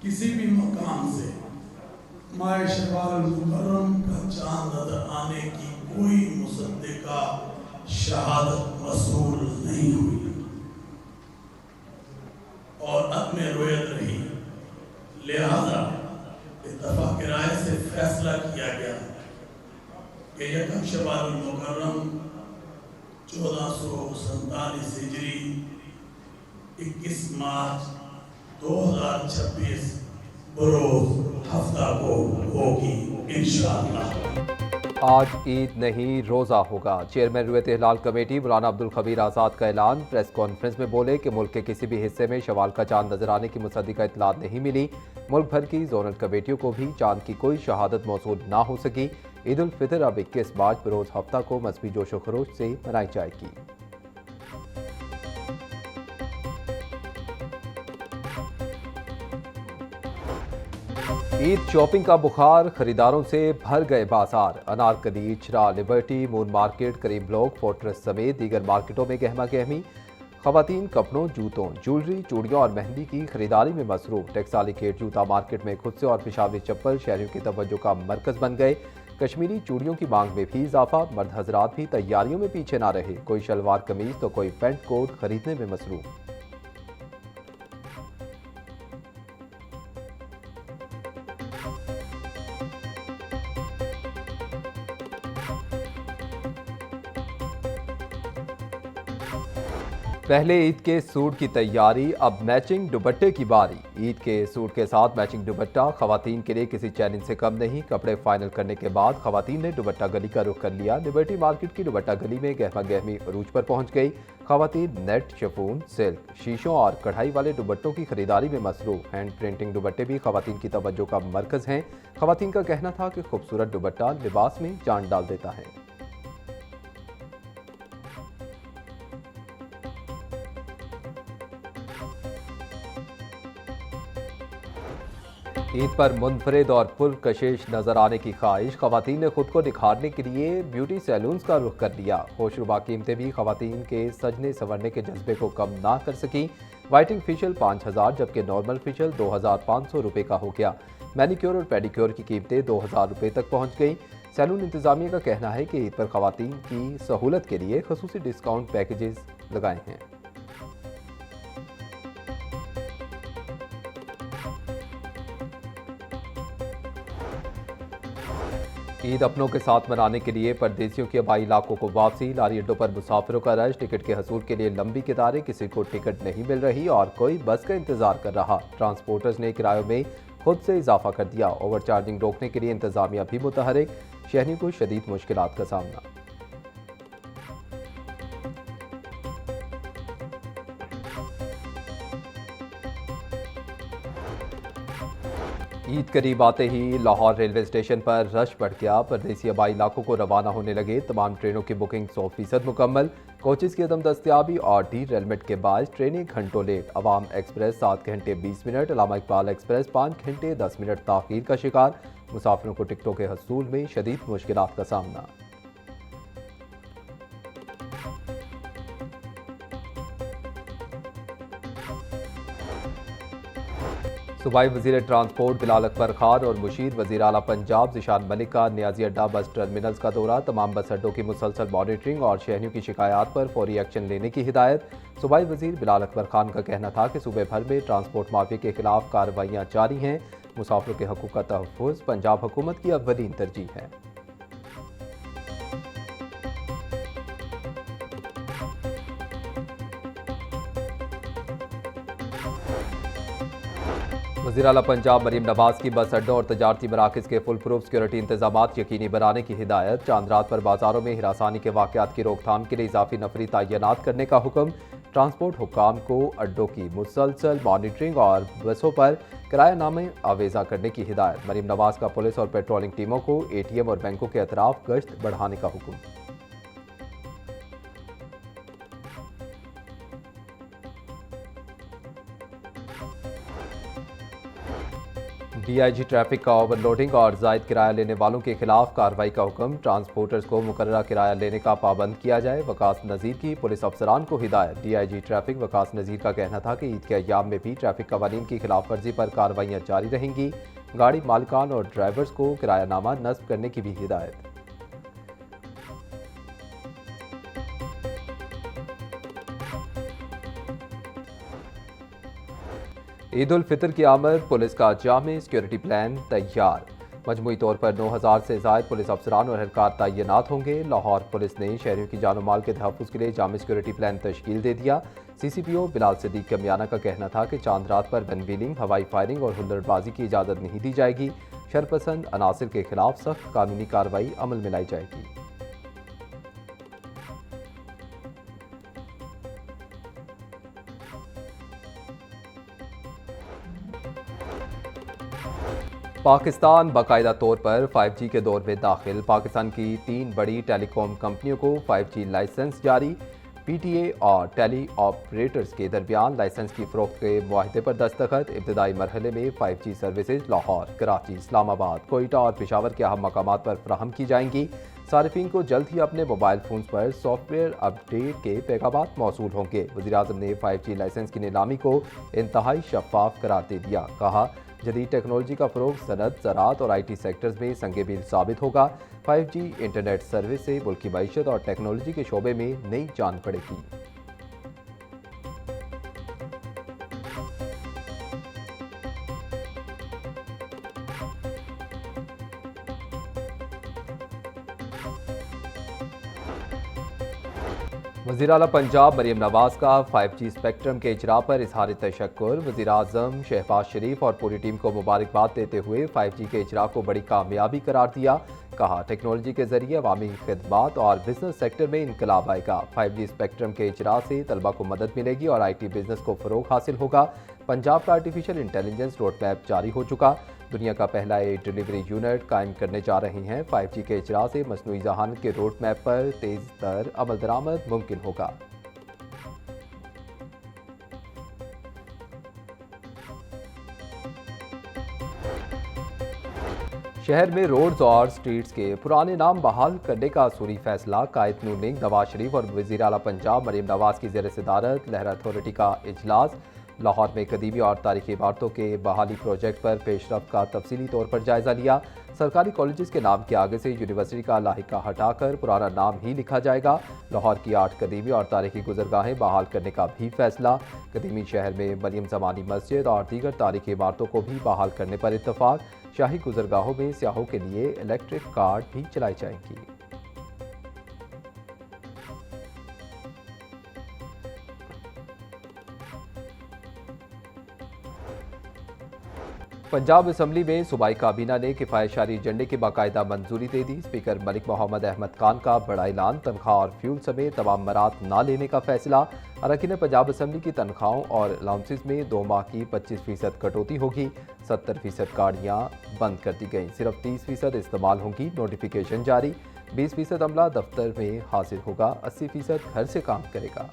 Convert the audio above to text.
किसी भी मकाम से माह शवाल मुकर्रम का चांद नजर आने की कोई मुसद्दिका शहादत मसूल नहीं हुई और अदम रोयत रही। लिहाजा इत्तफाक राय से फैसला किया गया कि यकम शवाल मुकर्रम 1447 हिजरी 21 मार्च 2026 बरोज हफ्ता को होगी इंशाअल्लाह। आज ईद नहीं रोज़ा होगा। चेयरमैन रुयत हिलाल कमेटी मौलाना अब्दुल खबीर आज़ाद का ऐलान। प्रेस कॉन्फ्रेंस में बोले कि मुल्क के किसी भी हिस्से में शवाल का चांद नजर आने की मुसद्दिका इत्तला नहीं मिली। मुल्क भर की जोनल कमेटियों को भी चांद की कोई शहादत मौसूल ना हो सकी। ईद उल फितर अब 21 मार्च बरोज हफ्ता को मजहबी जोशो खरोश से मनाई जाएगी। ईद शॉपिंग का बुखार, खरीदारों से भर गए बाजार। Anarkali, Ichhra, Liberty, moon market, Karim block, fortress समेत दीगर मार्केटों में गहमा गहमी। खवातीन कपड़ों, जूतों, ज्वेलरी, चूड़ियों और मेहंदी की खरीदारी में मसरूफ। टेक्सटाइल केट जूता मार्केट में खुद से और पेशावरी चप्पल शहरियों की तवज्जो का मरकज बन गए। कश्मीरी चूड़ियों की मांग में भी इजाफा। मर्द हजरात भी तैयारियों में पीछे ना रहे। कोई शलवार कमीज तो कोई पेंट कोट खरीदने में मसरूफ। पहले ईद के सूट की तैयारी, अब मैचिंग दुपट्टे की बारी। ईद के सूट के साथ मैचिंग दुपट्टा खवातीन के लिए किसी चैलेंज से कम नहीं। कपड़े फाइनल करने के बाद खवातीन ने दुपट्टा गली का रुख कर लिया। लिबर्टी मार्केट की दुपट्टा गली में गहमा गहमी अरूज पर पहुंच गई। खवातीन नेट, शिफॉन, सिल्क, शीशों और कढ़ाई वाले दुपट्टों की खरीदारी में मसरूफ। हैंड प्रिंटिंग दुपट्टे भी खवातीन की तवज्जो का मरकज हैं। खवातीन का कहना था कि खूबसूरत दुपट्टा लिबास में जान डाल देता है। ईद पर मुनफरिद और पुरकशिश नजर आने की ख्वाहिश। खवातीन ने खुद को निखारने के लिए ब्यूटी सैलून्स का रुख कर लिया। होशरुबा कीमतें भी खवातीन के सजने संवरने के जज्बे को कम ना कर सकी। वाइटिंग फेशियल 5000 जबकि नॉर्मल फेशियल 2500 रुपये का हो गया। मैनिक्योर और पेडिक्योर की कीमतें 2000 रुपये तक पहुंच गई। सैलून इंतजामिया का कहना है कि ईद पर खवातीन की सहूलत के लिए खसूसी डिस्काउंट पैकेजेस लगाए हैं। ईद अपनों के साथ मनाने के लिए परदेसियों के आबाई इलाकों को वापसी। लारी अड्डों पर मुसाफिरों का रश। टिकट के हसूल के लिए लंबी कतारें। किसी को टिकट नहीं मिल रही और कोई बस का इंतजार कर रहा। ट्रांसपोर्टर्स ने किरायों में खुद से इजाफा कर दिया। ओवर चार्जिंग रोकने के लिए इंतजामिया भी मुतहरिक। शहरियों को शदीद मुश्किलात का सामना। ईद करीब आते ही लाहौर रेलवे स्टेशन पर रश बढ़ गया। परदेसी आबाई इलाकों को रवाना होने लगे। तमाम ट्रेनों की बुकिंग 100% मुकम्मल। कोचेस की अदम दस्तियाबी और डी रेलमेंट के बायस ट्रेनें घंटों लेट। अवाम एक्सप्रेस 7 घंटे 20 मिनट, अल्लामा इकबाल एक्सप्रेस 5 घंटे 10 मिनट ताखीर का शिकार। मुसाफिरों को टिकटों के हसूल में शदीद मुश्किलात का सामना। सूबाई वजीर ट्रांसपोर्ट बिलाल अकबर खान और मुशीर वजीर आला पंजाब ज़िशान मलिक का नियाजी अड्डा बस टर्मिनल्स का दौरा। तमाम बस अड्डों की मुसलसल मॉनिटरिंग और शहरियों की शिकायत पर फौरी एक्शन लेने की हिदायत। सूबाई वजीर बिलाल अकबर खान का कहना था कि सूबे भर में ट्रांसपोर्ट माफिया के खिलाफ कार्रवाइयाँ जारी हैं। मुसाफिरों के हकूक़ का तहफ़्फ़ुज़ पंजाब हुकूमत की अव्वलीन तरजीह है। वज़ीर आला पंजाब मरीम नवाज की बस अड्डों और तजारती मराकज़ के फुल प्रूफ सिक्योरिटी इंतजाम यकीनी बनाने की हिदायत। चांद रात पर बाजारों में हिरासानी के वाक़यात की रोकथाम के लिए इजाफी नफरी तैनात करने का हुक्म। ट्रांसपोर्ट हुक्काम को अड्डों की मुसलसल मॉनिटरिंग और बसों पर किरायानामे आवेजा करने की हिदायत। मरीम नवाज का पुलिस और पेट्रोलिंग टीमों को ATM और बैंकों के अतराफ गश्त बढ़ाने का हुक्म। डीआईजी ट्रैफिक का ओवरलोडिंग और जायद किराया लेने वालों के खिलाफ कार्रवाई का हुक्म। ट्रांसपोर्टर्स को मुकर्ररा किराया लेने का पाबंद किया जाए। वकास नज़ीर की पुलिस अफसरान को हिदायत। डीआईजी ट्रैफिक वकास नज़ीर का कहना था कि ईद के अय्याम में भी ट्रैफिक कवानीन की खिलाफ वर्जी पर कार्रवाइयाँ जारी रहेंगी। गाड़ी मालिकान और ड्राइवर्स को किरायानामा नस्ब करने की भी हिदायत। ईद उल फितर की आमद, पुलिस का जामे सिक्योरिटी प्लान तैयार। मजमूई तौर पर 9000 से ज़ायद पुलिस अफसरान और एहलकार तैनात होंगे। लाहौर पुलिस ने शहरियों की जानो माल के तहफ़्फ़ुज़ के लिए जामे सिक्योरिटी प्लान तश्कील दे दिया। CCPO बिलाल सिद्दीक कमियाना का कहना था कि चांद रात पर गन व्हीलिंग, हवाई फायरिंग और हुल्लड़बाजी की इजाज़त नहीं दी जाएगी। शरपसंद अनासिर के खिलाफ सख्त कानूनी कार्रवाई अमल में लाई जाएगी। पाकिस्तान बाकायदा तौर पर 5G के दौर में दाखिल। पाकिस्तान की 3 बड़ी टेलीकॉम कंपनियों को 5G लाइसेंस जारी। PTA और टेली ऑपरेटर्स के दरमियान लाइसेंस की फ़रोख्त के मुआहदे पर दस्तखत। इब्तदाई मरहले में 5G सर्विसेज लाहौर, कराची, इस्लामाबाद, कोयटा और पेशावर के अहम मकामात पर फराहम की जाएंगी। सारिफीन को जल्द ही अपने मोबाइल फ़ोन पर सॉफ्टवेयर अपडेट के पैगामात मौसूल होंगे। वज़ीर-ए-आज़म ने 5G लाइसेंस की नीलामी को इंतहाई शफ़ाफ करार दे दिया। कहा, जदीद टेक्नोलॉजी का फ़रोग सनत, ज़राअत और IT सेक्टर्स में संगे मील साबित होगा। 5G इंटरनेट सर्विस से मुल्क की मईशत और टेक्नोलॉजी के शोबे में नई जान पड़ेगी। वज़ीर आला पंजाब मरीम नवाज का 5G स्पेक्ट्रम के इजरा पर इजहार तशक्कुर। वज़ीर-ए-आज़म शहबाज शरीफ और पूरी टीम को मुबारकबाद देते हुए 5G के इजरा को बड़ी कामयाबी करार दिया। कहा, टेक्नोलॉजी के जरिए अवामी खिदमात और बिजनेस सेक्टर में इनकलाब आएगा। 5G स्पेक्ट्रम के इजरा से तलबा को मदद मिलेगी और IT बिजनेस को फ़रोग हासिल होगा। पंजाब का आर्टिफिशियल इंटेलिजेंस रोड मैप जारी हो चुका। दुनिया का पहला डिलीवरी यूनिट कायम करने जा रहे हैं। 5G के इजरा से मसनूई ज़हानत के रोड मैप पर तेज़ तर अमल दरामद मुमकिन होगा। शहर में रोड्स और स्ट्रीट्स के पुराने नाम बहाल करने का असूली फैसला। कायद नून लीग नवाज शरीफ और वज़ीर आला पंजाब मरीम नवाज की ज़ेर सदारत लहरा अथॉरिटी का इजलास। लाहौर में कदीमी और तारीखी इमारतों के बहाली प्रोजेक्ट पर पेशरफ्त का तफसीली तौर पर जायजा लिया। सरकारी कॉलेजेस के नाम के आगे से यूनिवर्सिटी का लाहिका हटाकर पुराना नाम ही लिखा जाएगा। लाहौर की 8 कदीमी और तारीखी गुजरगाहें बहाल करने का भी फैसला। कदीमी शहर में मरियम ज़मानी मस्जिद और दीगर तारीखी इमारतों को भी बहाल करने पर इत्तफाक। शाही गुजरगाहों में सियाहों के लिए इलेक्ट्रिक कार भी चलाई जाएंगी। पंजाब असम्बली में सूबाई काबीना ने किफ़ायतशारी एजेंडे की बाकायदा मंजूरी दे दी। स्पीकर मलिक मोहम्मद अहमद खान का बड़ा ऐलान। तनख्वाह और फ्यूल समेत तमाम मरात ना लेने का फैसला। अरकान पंजाब असम्बली की तनख्वाहों और अलाउंसेस में 2 माह की 25% कटौती होगी। 70% गाड़ियाँ बंद कर दी गई, सिर्फ 30% इस्तेमाल होंगी। नोटिफिकेशन जारी। 20% अमला दफ्तर में हाजिर होगा, 80% घर से काम करेगा।